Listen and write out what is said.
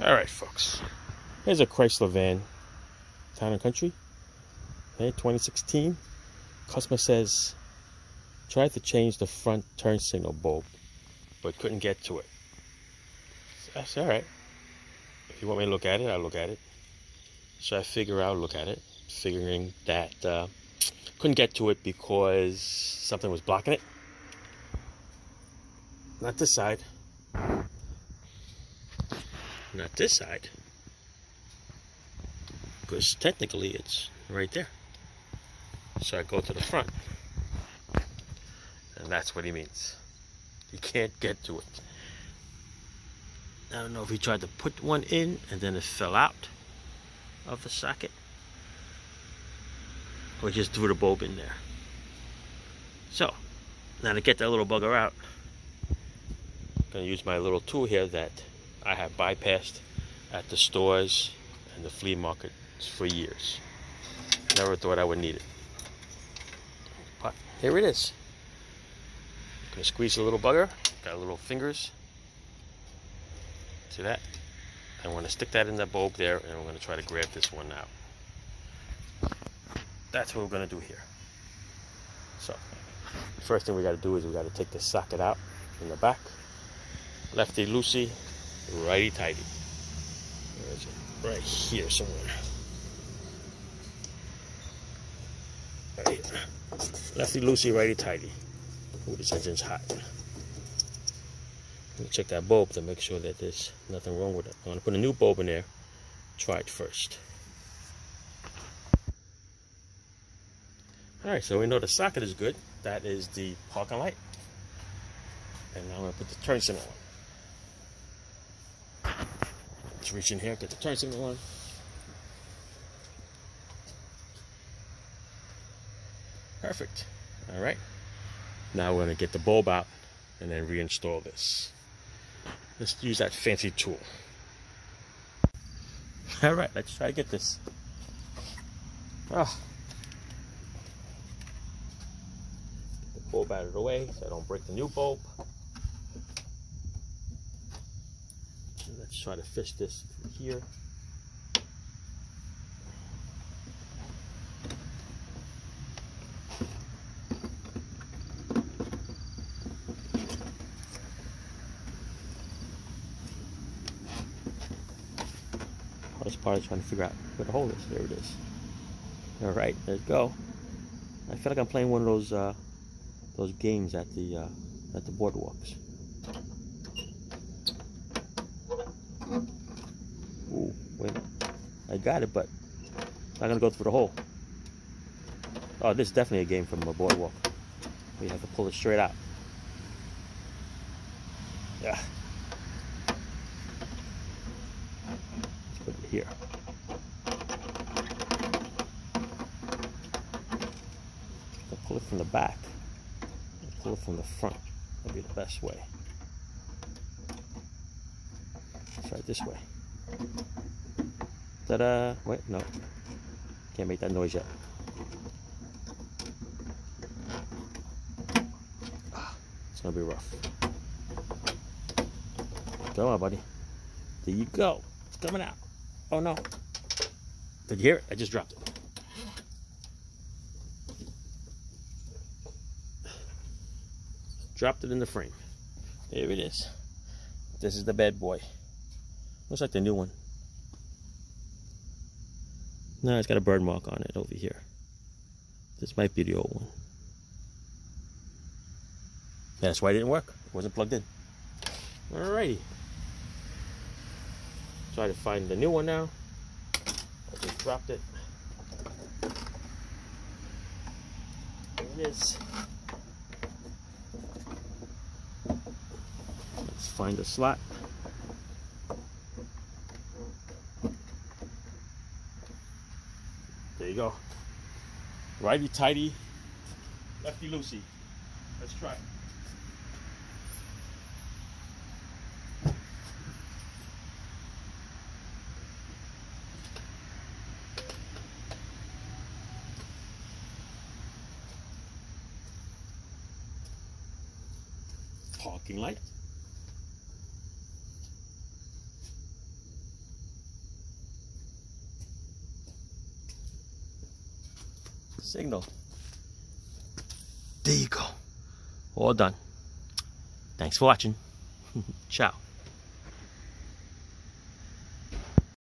Alright folks, here's a Chrysler van, Town & Country, okay, 2016. Customer says, tried to change the front turn signal bulb, but couldn't get to it. So I said, alright, if you want me to look at it, I'll look at it. So I figure out, look at it, figuring that couldn't get to it because something was blocking it. Not this side. Not this side, because technically it's right there. So I go to the front, and that's what he means. You can't get to it. I don't know if he tried to put one in and then it fell out of the socket, or just threw the bulb in there. So now to get that little bugger out, I'm gonna use my little tool here that I have bypassed at the stores and the flea market for years. Never thought I would need it. But here it is. I'm gonna squeeze a little bugger. Got little fingers. See that? I want to stick that in the bulb there, and I'm going to try to grab this one out. That's what we're going to do here. So, first thing we got to do is we got to take the socket out in the back. Lefty loosey, righty tighty. Where is it? Right here somewhere. Right here. Lefty loosey, righty tighty. Ooh, this engine's hot. Let me check that bulb to make sure that there's nothing wrong with it. I want to put a new bulb in there. Try it first. Alright, so we know the socket is good. That is the parking light. And now I'm going to put the turn signal on. Let's reach in here, get the turn signal on. Perfect. Alright. Now we're going to get the bulb out and then reinstall this. Let's use that fancy tool. Alright, let's try to get this. Oh. Get the bulb out of the way so I don't break the new bulb. Let's try to fish this through here. Hardest part is trying to figure out where the hole is. There it is. All right, let's go. I feel like I'm playing one of those games at the boardwalks. Ooh, wait. I got it, but I'm not gonna go through the hole. Oh, this is definitely a game from a boardwalk. We have to pull it straight out. Yeah. Put it here. I'll pull it from the back. I'll pull it from the front. That'll be the best way. Let's try it this way. Ta-da! Wait, no. Can't make that noise yet. It's gonna be rough. Come on, buddy. There you go. It's coming out. Oh no. Did you hear it? I just dropped it. Dropped it in the frame. There it is. This is the bad boy. Looks like the new one. No, it's got a bird mark on it over here. This might be the old one. Yeah, that's why it didn't work. It wasn't plugged in. Alrighty. Try to find the new one now. I just dropped it. There it is. Let's find the slot. There you go. Righty tighty, lefty loosey. Let's try it. Parking light. signal. There you go. All done. Thanks for watching. Ciao.